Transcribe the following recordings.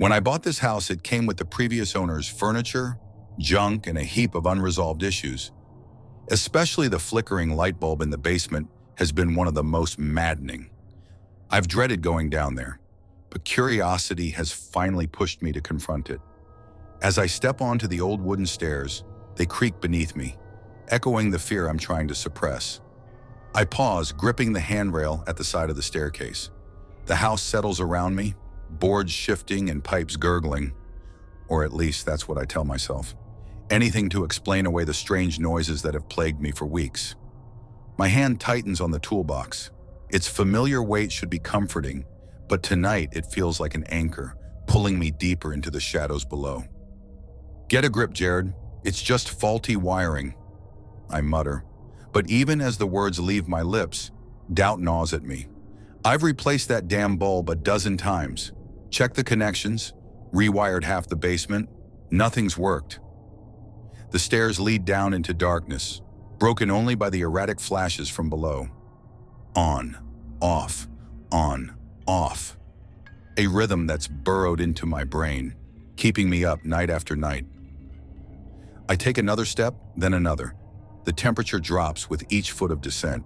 When I bought this house, it came with the previous owner's furniture, junk, and a heap of unresolved issues. Especially the flickering light bulb in the basement has been one of the most maddening. I've dreaded going down there, but curiosity has finally pushed me to confront it. As I step onto the old wooden stairs, they creak beneath me, echoing the fear I'm trying to suppress. I pause, gripping the handrail at the side of the staircase. The house settles around me, boards shifting and pipes gurgling, or at least that's what I tell myself. Anything to explain away the strange noises that have plagued me for weeks. My hand tightens on the toolbox. Its familiar weight should be comforting, but tonight it feels like an anchor, pulling me deeper into the shadows below. "Get a grip, Jared. It's just faulty wiring," I mutter. But even as the words leave my lips, doubt gnaws at me. I've replaced that damn bulb a dozen times. Checked the connections, rewired half the basement. Nothing's worked. The stairs lead down into darkness, broken only by the erratic flashes from below. On, off, on, off. A rhythm that's burrowed into my brain, keeping me up night after night. I take another step, then another. The temperature drops with each foot of descent.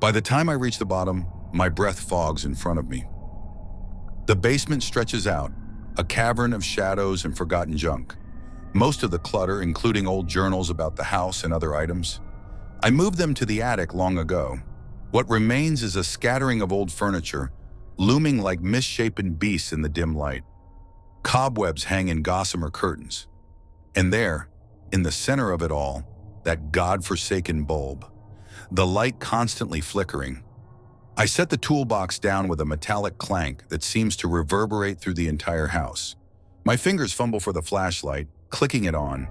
By the time I reach the bottom, my breath fogs in front of me. The basement stretches out, a cavern of shadows and forgotten junk. Most of the clutter, including old journals about the house and other items. I moved them to the attic long ago. What remains is a scattering of old furniture, looming like misshapen beasts in the dim light. Cobwebs hang in gossamer curtains. And there, in the center of it all, that godforsaken bulb, the light constantly flickering. I set the toolbox down with a metallic clank that seems to reverberate through the entire house. My fingers fumble for the flashlight, clicking it on.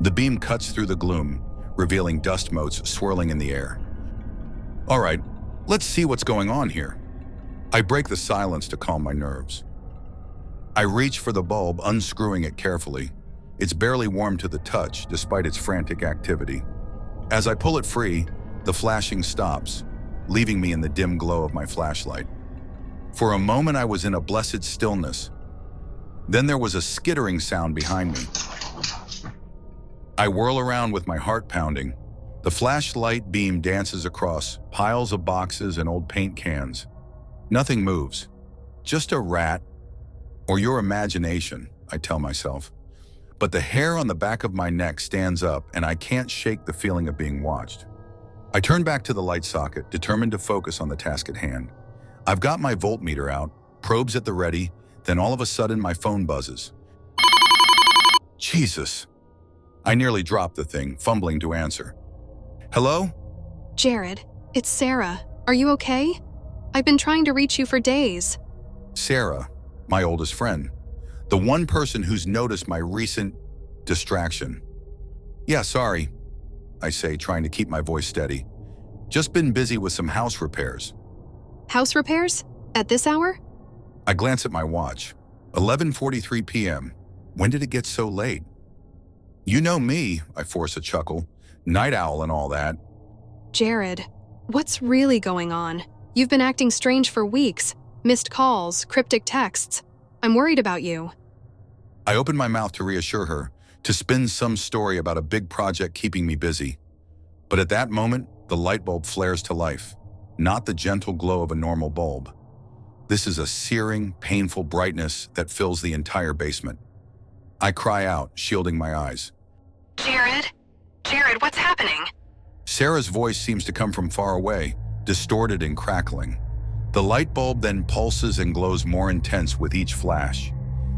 The beam cuts through the gloom, revealing dust motes swirling in the air. All right, let's see what's going on here. I break the silence to calm my nerves. I reach for the bulb, unscrewing it carefully. It's barely warm to the touch, despite its frantic activity. As I pull it free, the flashing stops, leaving me in the dim glow of my flashlight. For a moment, I was in a blessed stillness. Then there was a skittering sound behind me. I whirl around with my heart pounding. The flashlight beam dances across piles of boxes and old paint cans. Nothing moves. Just a rat, or your imagination, I tell myself. But the hair on the back of my neck stands up, and I can't shake the feeling of being watched. I turn back to the light socket, determined to focus on the task at hand. I've got my voltmeter out, probes at the ready, then all of a sudden my phone buzzes. Jesus. I nearly dropped the thing, fumbling to answer. Hello? Jared, it's Sarah. Are you okay? I've been trying to reach you for days. Sarah, my oldest friend. The one person who's noticed my recent distraction. Yeah, sorry, I say, trying to keep my voice steady. Just been busy with some house repairs. House repairs? At this hour? I glance at my watch. 11:43 p.m. When did it get so late? You know me, I force a chuckle. Night owl and all that. Jared, what's really going on? You've been acting strange for weeks. Missed calls, cryptic texts. I'm worried about you. I open my mouth to reassure her, to spin some story about a big project keeping me busy. But at that moment, the light bulb flares to life, not the gentle glow of a normal bulb. This is a searing, painful brightness that fills the entire basement. I cry out, shielding my eyes. Jared, what's happening? Sarah's voice seems to come from far away, distorted and crackling. The light bulb then pulses and glows more intense with each flash.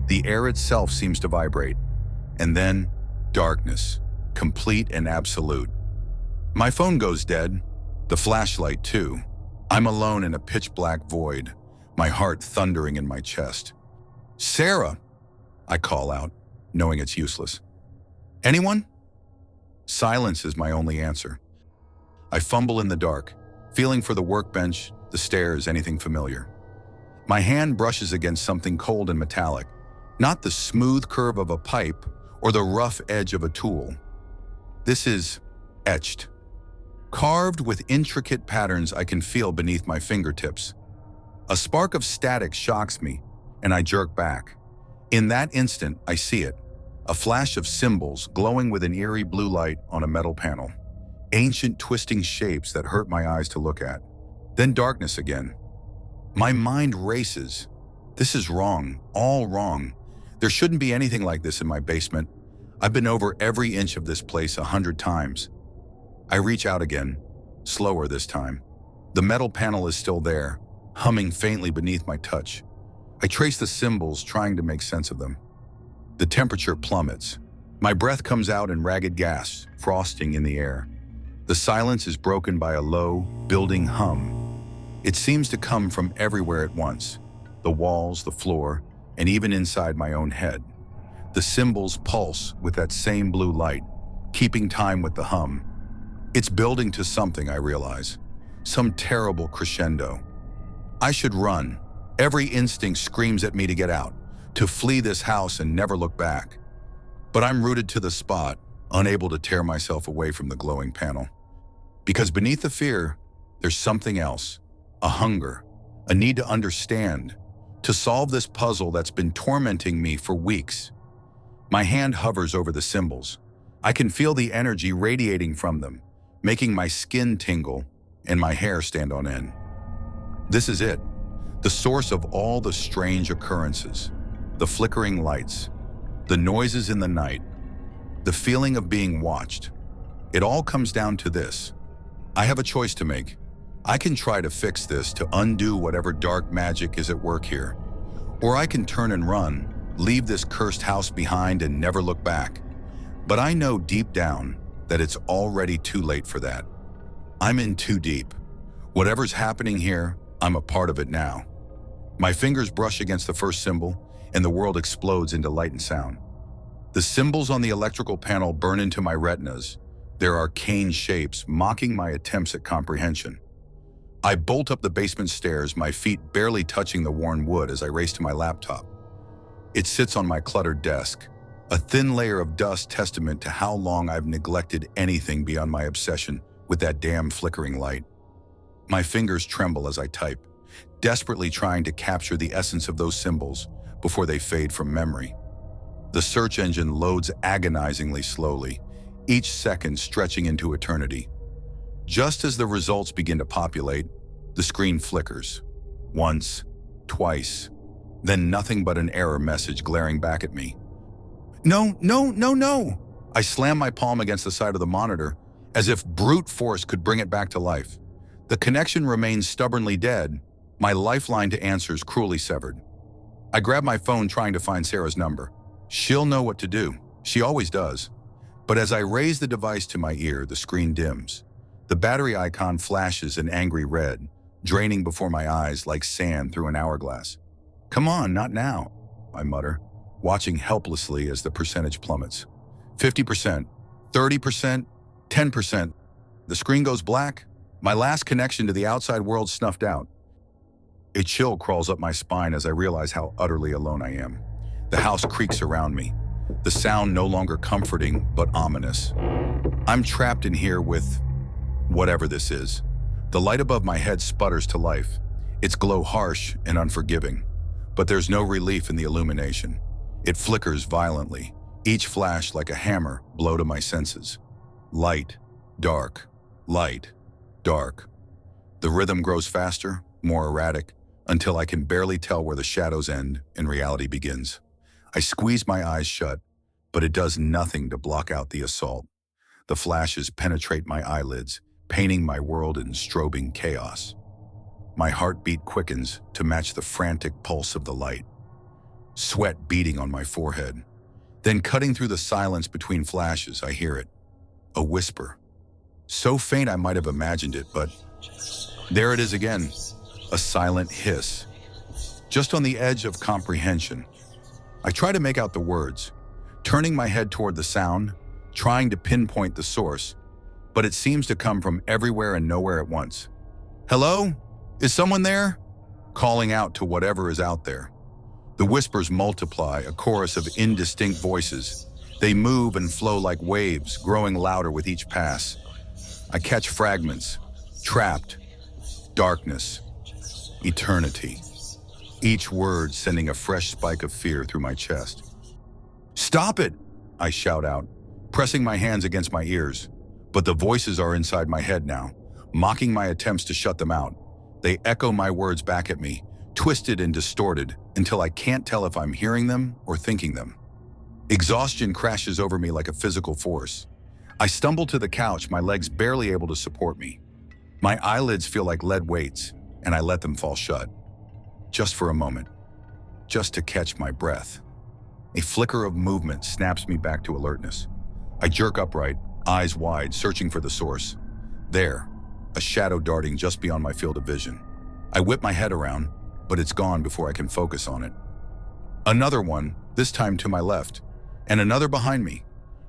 The air itself seems to vibrate. And then, darkness, complete and absolute. My phone goes dead, the flashlight too. I'm alone in a pitch-black void, my heart thundering in my chest. Sarah, I call out, knowing it's useless. Anyone? Silence is my only answer. I fumble in the dark, feeling for the workbench, the stairs, anything familiar. My hand brushes against something cold and metallic, not the smooth curve of a pipe or the rough edge of a tool. This is etched, carved with intricate patterns I can feel beneath my fingertips. A spark of static shocks me, and I jerk back. In that instant, I see it. A flash of symbols glowing with an eerie blue light on a metal panel. Ancient twisting shapes that hurt my eyes to look at. Then darkness again. My mind races. This is wrong, all wrong. There shouldn't be anything like this in my basement. I've been over every inch of this place 100 times. I reach out again, slower this time. The metal panel is still there, humming faintly beneath my touch. I trace the symbols, trying to make sense of them. The temperature plummets. My breath comes out in ragged gasps, frosting in the air. The silence is broken by a low, building hum. It seems to come from everywhere at once. The walls, the floor, and even inside my own head. The symbols pulse with that same blue light, keeping time with the hum. It's building to something, I realize. Some terrible crescendo. I should run. Every instinct screams at me to get out, to flee this house and never look back. But I'm rooted to the spot, unable to tear myself away from the glowing panel. Because beneath the fear, there's something else. A hunger, a need to understand, to solve this puzzle that's been tormenting me for weeks. My hand hovers over the symbols. I can feel the energy radiating from them, making my skin tingle and my hair stand on end. This is it, the source of all the strange occurrences, the flickering lights, the noises in the night, the feeling of being watched. It all comes down to this. I have a choice to make. I can try to fix this to undo whatever dark magic is at work here. Or I can turn and run, leave this cursed house behind and never look back. But I know deep down that it's already too late for that. I'm in too deep. Whatever's happening here, I'm a part of it now. My fingers brush against the first symbol, and the world explodes into light and sound. The symbols on the electrical panel burn into my retinas, their arcane shapes mocking my attempts at comprehension. I bolt up the basement stairs, my feet barely touching the worn wood as I race to my laptop. It sits on my cluttered desk, a thin layer of dust testament to how long I've neglected anything beyond my obsession with that damn flickering light. My fingers tremble as I type, desperately trying to capture the essence of those symbols before they fade from memory. The search engine loads agonizingly slowly, each second stretching into eternity. Just as the results begin to populate, the screen flickers. Once, twice, then nothing but an error message glaring back at me. No, no, no, no! I slam my palm against the side of the monitor, as if brute force could bring it back to life. The connection remains stubbornly dead, my lifeline to answers cruelly severed. I grab my phone trying to find Sarah's number. She'll know what to do. She always does. But as I raise the device to my ear, the screen dims. The battery icon flashes an angry red, draining before my eyes like sand through an hourglass. Come on, not now, I mutter, watching helplessly as the percentage plummets. 50%, 30%, 10%. The screen goes black. My last connection to the outside world snuffed out. A chill crawls up my spine as I realize how utterly alone I am. The house creaks around me, the sound no longer comforting but ominous. I'm trapped in here with whatever this is. The light above my head sputters to life, its glow harsh and unforgiving. But there's no relief in the illumination. It flickers violently, each flash like a hammer blow to my senses. Light, dark, light, dark. The rhythm grows faster, more erratic, until I can barely tell where the shadows end and reality begins. I squeeze my eyes shut, but it does nothing to block out the assault. The flashes penetrate my eyelids, painting my world in strobing chaos. My heartbeat quickens to match the frantic pulse of the light. Sweat beating on my forehead. Then cutting through the silence between flashes, I hear it. A whisper. So faint I might have imagined it, but there it is again. A silent hiss. Just on the edge of comprehension. I try to make out the words, turning my head toward the sound, trying to pinpoint the source, but it seems to come from everywhere and nowhere at once. Hello? Is someone there? Calling out to whatever is out there. The whispers multiply, a chorus of indistinct voices. They move and flow like waves, growing louder with each pass. I catch fragments. Trapped. Darkness. Eternity. each word sending a fresh spike of fear through my chest. "Stop it!" I shout out, pressing my hands against my ears. But the voices are inside my head now, mocking my attempts to shut them out. They echo my words back at me, twisted and distorted, until I can't tell if I'm hearing them or thinking them. Exhaustion crashes over me like a physical force. I stumble to the couch, my legs barely able to support me. My eyelids feel like lead weights, and I let them fall shut. Just for a moment. Just to catch my breath. A flicker of movement snaps me back to alertness. I jerk upright, eyes wide, searching for the source. There, a shadow darting just beyond my field of vision. I whip my head around, but it's gone before I can focus on it. Another one, this time to my left, and another behind me.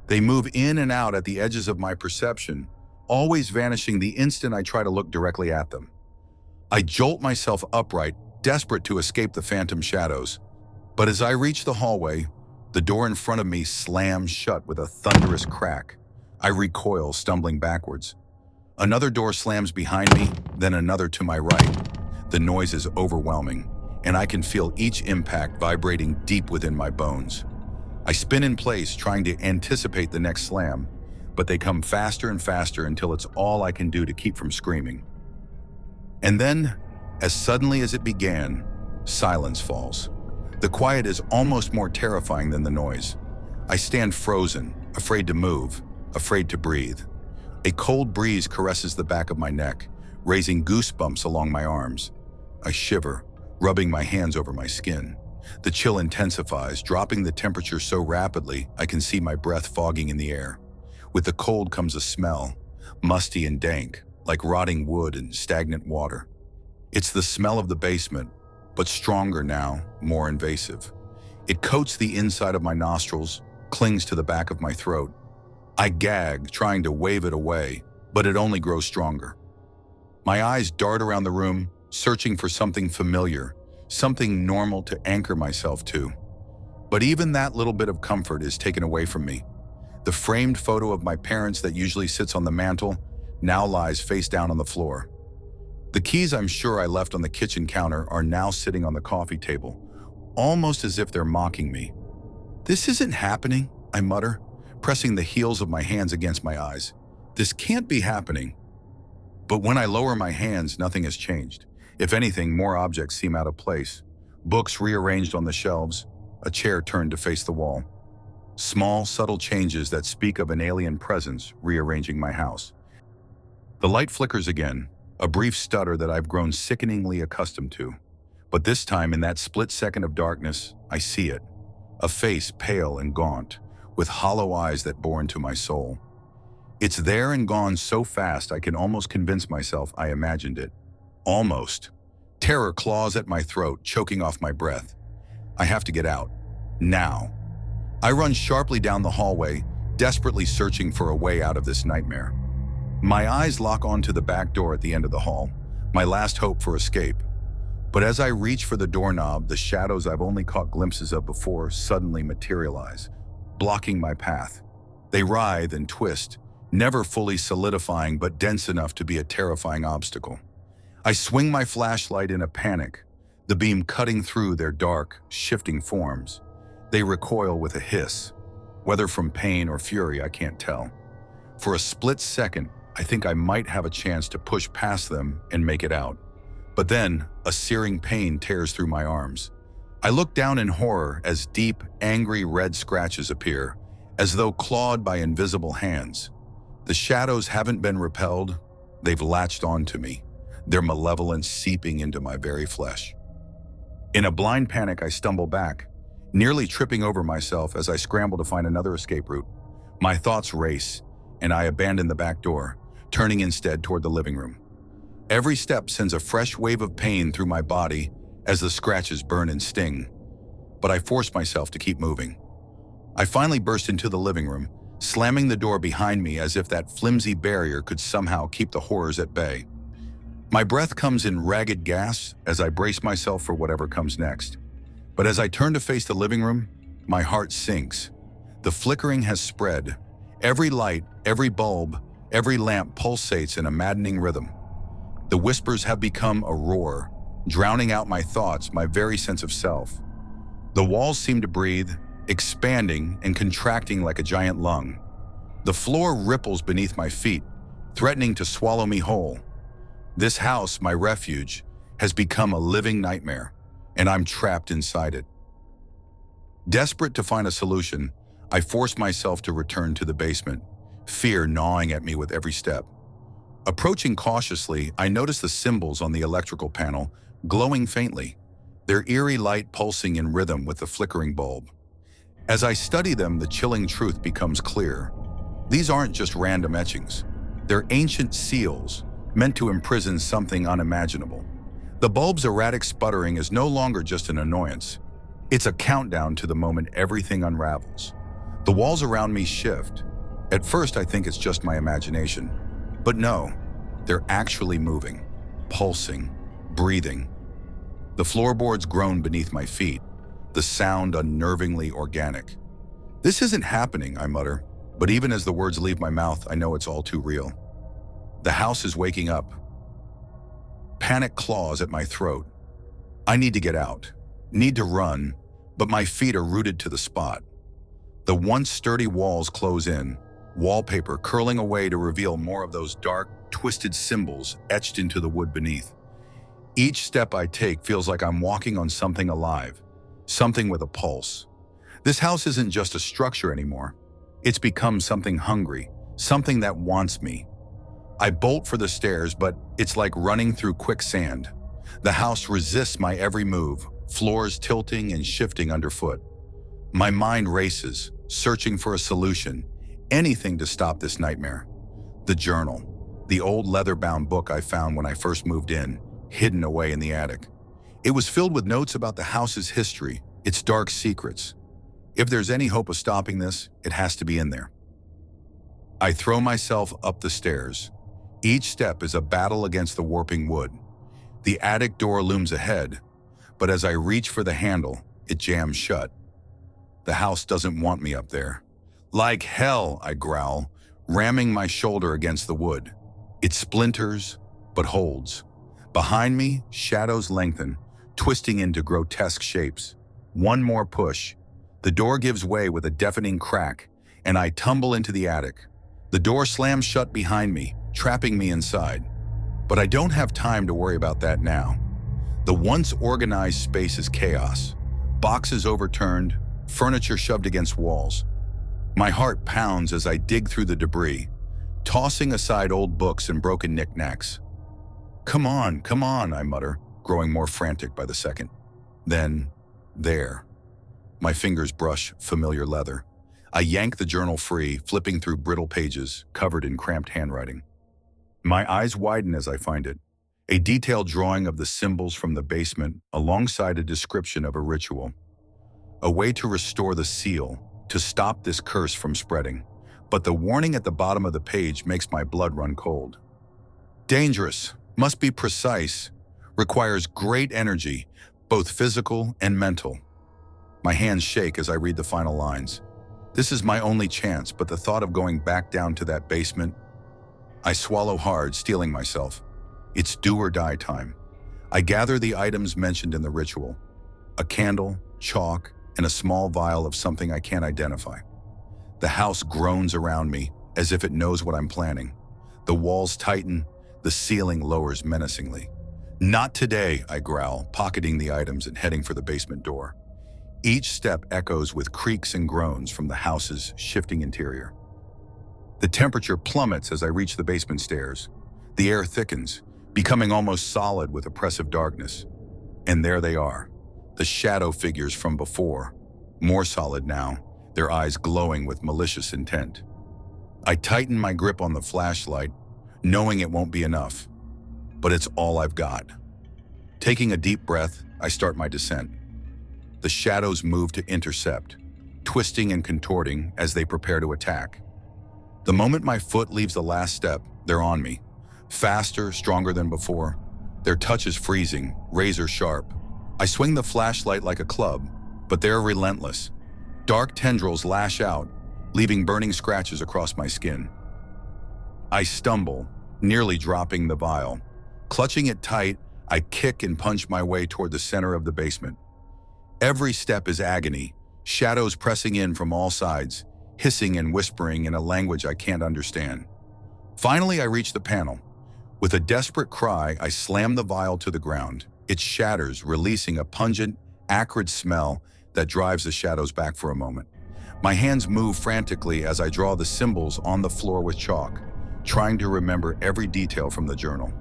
They move in and out at the edges of my perception, always vanishing the instant I try to look directly at them. I jolt myself upright, desperate to escape the phantom shadows. But as I reach the hallway, the door in front of me slams shut with a thunderous crack. I recoil, stumbling backwards. Another door slams behind me, then another to my right. The noise is overwhelming, and I can feel each impact vibrating deep within my bones. I spin in place, trying to anticipate the next slam, but they come faster and faster until it's all I can do to keep from screaming. And then, as suddenly as it began, silence falls. The quiet is almost more terrifying than the noise. I stand frozen, afraid to move, afraid to breathe. A cold breeze caresses the back of my neck, raising goosebumps along my arms. I shiver, rubbing my hands over my skin. The chill intensifies, dropping the temperature so rapidly I can see my breath fogging in the air. With the cold comes a smell, musty and dank, like rotting wood and stagnant water. It's the smell of the basement, but stronger now, more invasive. It coats the inside of my nostrils, clings to the back of my throat. I gag, trying to wave it away, but it only grows stronger. My eyes dart around the room, searching for something familiar, something normal to anchor myself to. But even that little bit of comfort is taken away from me. The framed photo of my parents that usually sits on the mantel now lies face down on the floor. The keys I'm sure I left on the kitchen counter are now sitting on the coffee table, almost as if they're mocking me. "This isn't happening," I mutter, pressing the heels of my hands against my eyes. "This can't be happening." But when I lower my hands, nothing has changed. If anything, more objects seem out of place. Books rearranged on the shelves, a chair turned to face the wall. Small, subtle changes that speak of an alien presence rearranging my house. The light flickers again, a brief stutter that I've grown sickeningly accustomed to. But this time, in that split second of darkness, I see it. A face pale and gaunt, with hollow eyes that bore into my soul. It's there and gone so fast I can almost convince myself I imagined it. Almost. Terror claws at my throat, choking off my breath. I have to get out. Now. I run sharply down the hallway, desperately searching for a way out of this nightmare. My eyes lock onto the back door at the end of the hall, my last hope for escape. But as I reach for the doorknob, the shadows I've only caught glimpses of before suddenly materialize, blocking my path. They writhe and twist, never fully solidifying but dense enough to be a terrifying obstacle. I swing my flashlight in a panic, the beam cutting through their dark, shifting forms. They recoil with a hiss, whether from pain or fury I can't tell. For a split second, I think I might have a chance to push past them and make it out. But then, a searing pain tears through my arms. I look down in horror as deep, angry red scratches appear, as though clawed by invisible hands. The shadows haven't been repelled, they've latched onto me, their malevolence seeping into my very flesh. In a blind panic, I stumble back, nearly tripping over myself as I scramble to find another escape route. My thoughts race, and I abandon the back door, turning instead toward the living room. Every step sends a fresh wave of pain through my body as the scratches burn and sting, but I force myself to keep moving. I finally burst into the living room, slamming the door behind me as if that flimsy barrier could somehow keep the horrors at bay. My breath comes in ragged gasps as I brace myself for whatever comes next. But as I turn to face the living room, my heart sinks. The flickering has spread. Every light, every bulb, every lamp pulsates in a maddening rhythm. The whispers have become a roar, drowning out my thoughts, my very sense of self. The walls seem to breathe, expanding and contracting like a giant lung. The floor ripples beneath my feet, threatening to swallow me whole. This house, my refuge, has become a living nightmare, and I'm trapped inside it. Desperate to find a solution, I force myself to return to the basement, fear gnawing at me with every step. Approaching cautiously, I notice the symbols on the electrical panel glowing faintly, their eerie light pulsing in rhythm with the flickering bulb. As I study them, the chilling truth becomes clear. These aren't just random etchings. They're ancient seals, meant to imprison something unimaginable. The bulb's erratic sputtering is no longer just an annoyance. It's a countdown to the moment everything unravels. The walls around me shift. At first, I think it's just my imagination. But no, they're actually moving, pulsing, breathing. The floorboards groan beneath my feet, the sound unnervingly organic. This isn't happening, I mutter, but even as the words leave my mouth, I know it's all too real. The house is waking up. Panic claws at my throat. I need to get out, need to run, but my feet are rooted to the spot. The once sturdy walls close in, wallpaper curling away to reveal more of those dark, twisted symbols etched into the wood beneath. Each step I take feels like I'm walking on something alive, something with a pulse. This house isn't just a structure anymore. It's become something hungry, something that wants me. I bolt for the stairs, but it's like running through quicksand. The house resists my every move, floors tilting and shifting underfoot. My mind races, searching for a solution, anything to stop this nightmare. The journal, the old leather-bound book I found when I first moved in, hidden away in the attic. It was filled with notes about the house's history, its dark secrets. If there's any hope of stopping this, it has to be in there. I throw myself up the stairs. Each step is a battle against the warping wood. The attic door looms ahead, but as I reach for the handle, it jams shut. The house doesn't want me up there. Like hell, I growl, ramming my shoulder against the wood. It splinters, but holds. Behind me, shadows lengthen, twisting into grotesque shapes. One more push. The door gives way with a deafening crack, and I tumble into the attic. The door slams shut behind me, trapping me inside. But I don't have time to worry about that now. The once organized space is chaos. Boxes overturned, furniture shoved against walls. My heart pounds as I dig through the debris, tossing aside old books and broken knickknacks. Come on, I mutter, growing more frantic by the second. Then, there. My fingers brush familiar leather. I yank the journal free, flipping through brittle pages, covered in cramped handwriting. My eyes widen as I find it. A detailed drawing of the symbols from the basement alongside a description of a ritual. A way to restore the seal, to stop this curse from spreading. But the warning at the bottom of the page makes my blood run cold. Dangerous, must be precise, requires great energy, both physical and mental. My hands shake as I read the final lines. This is my only chance, but the thought of going back down to that basement. I swallow hard, steeling myself. It's do or die time. I gather the items mentioned in the ritual. A candle, chalk, and a small vial of something I can't identify. The house groans around me as if it knows what I'm planning. The walls tighten, the ceiling lowers menacingly. Not today, I growl, pocketing the items and heading for the basement door. Each step echoes with creaks and groans from the house's shifting interior. The temperature plummets as I reach the basement stairs. The air thickens, becoming almost solid with oppressive darkness. And there they are, the shadow figures from before, more solid now, their eyes glowing with malicious intent. I tighten my grip on the flashlight, knowing it won't be enough, but it's all I've got. Taking a deep breath, I start my descent. The shadows move to intercept, twisting and contorting as they prepare to attack. The moment my foot leaves the last step, they're on me. Faster, stronger than before. Their touch is freezing, razor sharp. I swing the flashlight like a club, but they're relentless. Dark tendrils lash out, leaving burning scratches across my skin. I stumble, nearly dropping the vial. Clutching it tight, I kick and punch my way toward the center of the basement. Every step is agony, shadows pressing in from all sides, hissing and whispering in a language I can't understand. Finally, I reach the panel. With a desperate cry, I slam the vial to the ground. It shatters, releasing a pungent, acrid smell that drives the shadows back for a moment. My hands move frantically as I draw the symbols on the floor with chalk, trying to remember every detail from the journal.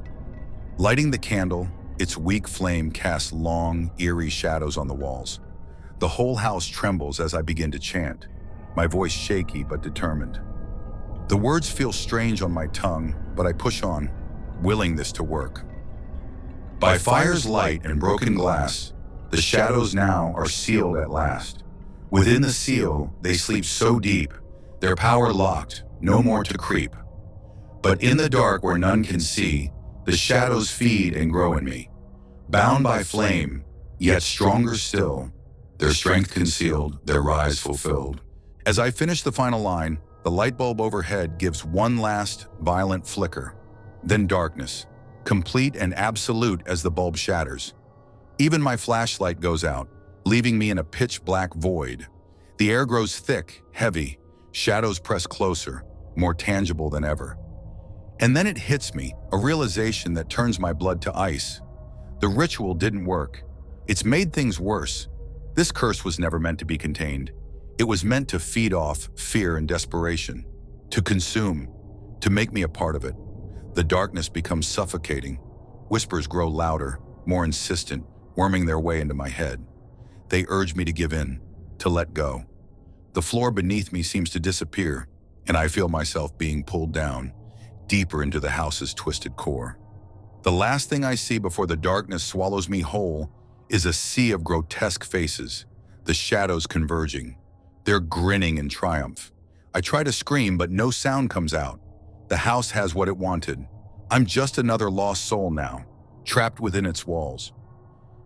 Lighting the candle, its weak flame casts long, eerie shadows on the walls. The whole house trembles as I begin to chant, my voice shaky but determined. The words feel strange on my tongue, but I push on, willing this to work. By fire's light and broken glass, the shadows now are sealed at last. Within the seal, they sleep so deep, their power locked, no more to creep. But in the dark where none can see, the shadows feed and grow in me. Bound by flame, yet stronger still, their strength concealed, their rise fulfilled. As I finish the final line, the light bulb overhead gives one last, violent flicker. Then darkness, complete and absolute as the bulb shatters. Even my flashlight goes out, leaving me in a pitch-black void. The air grows thick, heavy, shadows press closer, more tangible than ever. And then it hits me, a realization that turns my blood to ice. The ritual didn't work. It's made things worse. This curse was never meant to be contained. It was meant to feed off fear and desperation, to consume, to make me a part of it. The darkness becomes suffocating. Whispers grow louder, more insistent, worming their way into my head. They urge me to give in, to let go. The floor beneath me seems to disappear, and I feel myself being pulled down, deeper into the house's twisted core. The last thing I see before the darkness swallows me whole is a sea of grotesque faces, the shadows converging. They're grinning in triumph. I try to scream, but no sound comes out. The house has what it wanted. I'm just another lost soul now, trapped within its walls.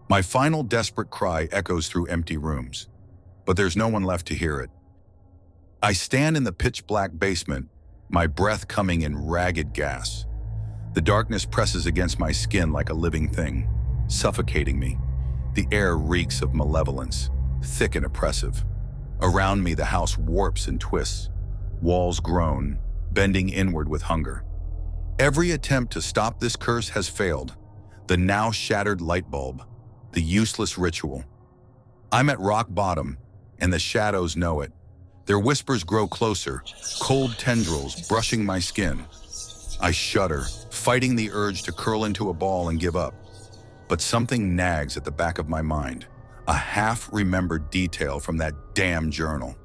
My final desperate cry echoes through empty rooms, but there's no one left to hear it. I stand in the pitch-black basement, my breath coming in ragged gas. The darkness presses against my skin like a living thing, suffocating me. The air reeks of malevolence, thick and oppressive. Around me, the house warps and twists, walls groan, bending inward with hunger. Every attempt to stop this curse has failed. The now shattered light bulb, the useless ritual. I'm at rock bottom, and the shadows know it. Their whispers grow closer, cold tendrils brushing my skin. I shudder, fighting the urge to curl into a ball and give up. But something nags at the back of my mind, a half-remembered detail from that damn journal.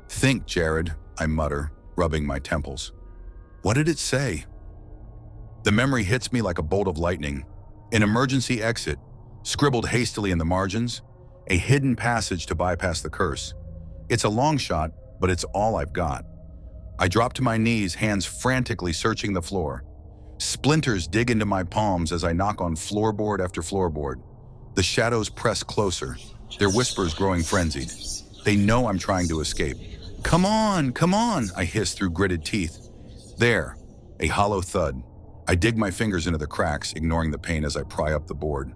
"Think, Jared," I mutter, rubbing my temples. What did it say? The memory hits me like a bolt of lightning. An emergency exit, scribbled hastily in the margins, a hidden passage to bypass the curse. It's a long shot, but it's all I've got. I drop to my knees, hands frantically searching the floor. Splinters dig into my palms as I knock on floorboard after floorboard. The shadows press closer, their whispers growing frenzied. They know I'm trying to escape. Come on, I hiss through gritted teeth. There, a hollow thud. I dig my fingers into the cracks, ignoring the pain as I pry up the board.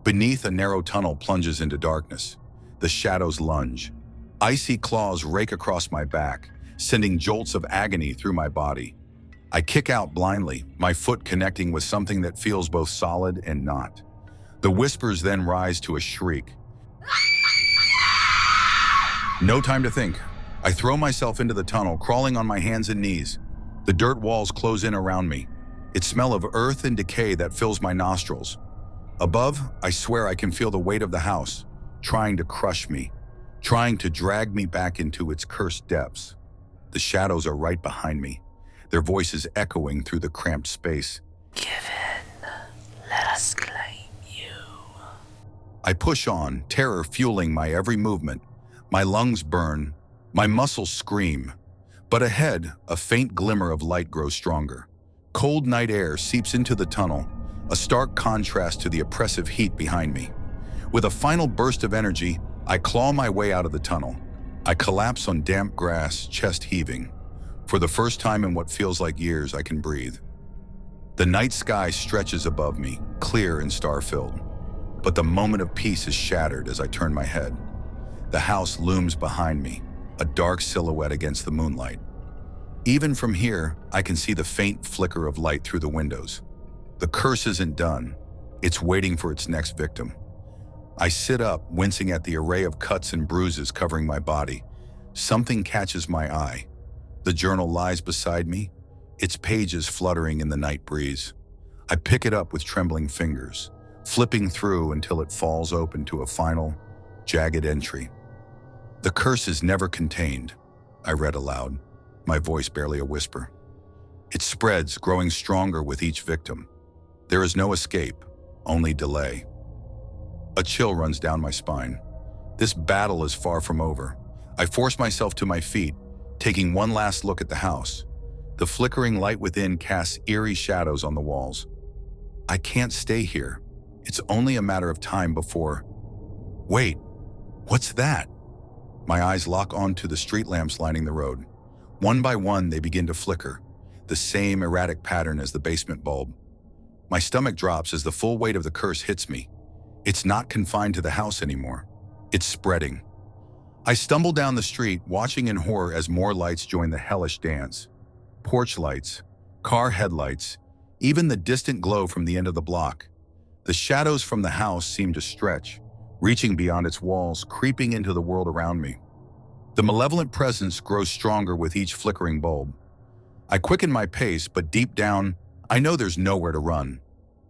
Beneath, a narrow tunnel plunges into darkness. The shadows lunge. Icy claws rake across my back, sending jolts of agony through my body. I kick out blindly, my foot connecting with something that feels both solid and not. The whispers then rise to a shriek. No time to think. I throw myself into the tunnel, crawling on my hands and knees. The dirt walls close in around me. Its smell of earth and decay that fills my nostrils. Above, I swear I can feel the weight of the house, trying to crush me, trying to drag me back into its cursed depths. The shadows are right behind me, their voices echoing through the cramped space. Give in. Let us claim you. I push on, terror fueling my every movement. My lungs burn, my muscles scream. But ahead, a faint glimmer of light grows stronger. Cold night air seeps into the tunnel, a stark contrast to the oppressive heat behind me. With a final burst of energy, I claw my way out of the tunnel. I collapse on damp grass, chest heaving. For the first time in what feels like years, I can breathe. The night sky stretches above me, clear and star-filled. But the moment of peace is shattered as I turn my head. The house looms behind me, a dark silhouette against the moonlight. Even from here, I can see the faint flicker of light through the windows. The curse isn't done. It's waiting for its next victim. I sit up, wincing at the array of cuts and bruises covering my body. Something catches my eye. The journal lies beside me, its pages fluttering in the night breeze. I pick it up with trembling fingers, flipping through until it falls open to a final, jagged entry. "The curse is never contained," I read aloud, my voice barely a whisper. "It spreads, growing stronger with each victim. There is no escape, only delay." A chill runs down my spine. This battle is far from over. I force myself to my feet, taking one last look at the house. The flickering light within casts eerie shadows on the walls. I can't stay here. It's only a matter of time before... Wait, what's that? My eyes lock onto the street lamps lining the road. One by one, they begin to flicker, the same erratic pattern as the basement bulb. My stomach drops as the full weight of the curse hits me. It's not confined to the house anymore. It's spreading. I stumble down the street, watching in horror as more lights join the hellish dance. Porch lights, car headlights, even the distant glow from the end of the block. The shadows from the house seem to stretch, reaching beyond its walls, creeping into the world around me. The malevolent presence grows stronger with each flickering bulb. I quicken my pace, but deep down, I know there's nowhere to run.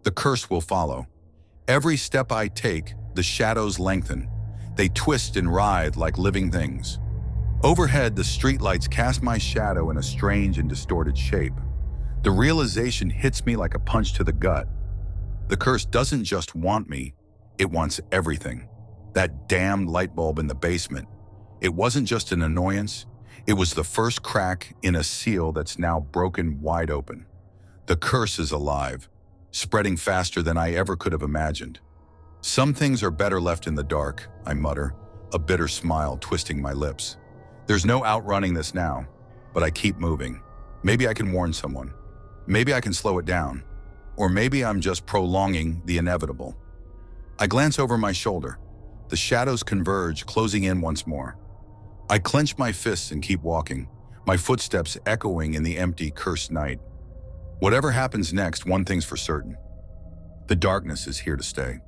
The curse will follow. Every step I take, the shadows lengthen. They twist and writhe like living things. Overhead, the streetlights cast my shadow in a strange and distorted shape. The realization hits me like a punch to the gut. The curse doesn't just want me, it wants everything. That damned light bulb in the basement. It wasn't just an annoyance, it was the first crack in a seal that's now broken wide open. The curse is alive, spreading faster than I ever could have imagined. "Some things are better left in the dark," I mutter, a bitter smile twisting my lips. There's no outrunning this now, but I keep moving. Maybe I can warn someone. Maybe I can slow it down. Or maybe I'm just prolonging the inevitable. I glance over my shoulder. The shadows converge, closing in once more. I clench my fists and keep walking, my footsteps echoing in the empty, cursed night. Whatever happens next, one thing's for certain. The darkness is here to stay.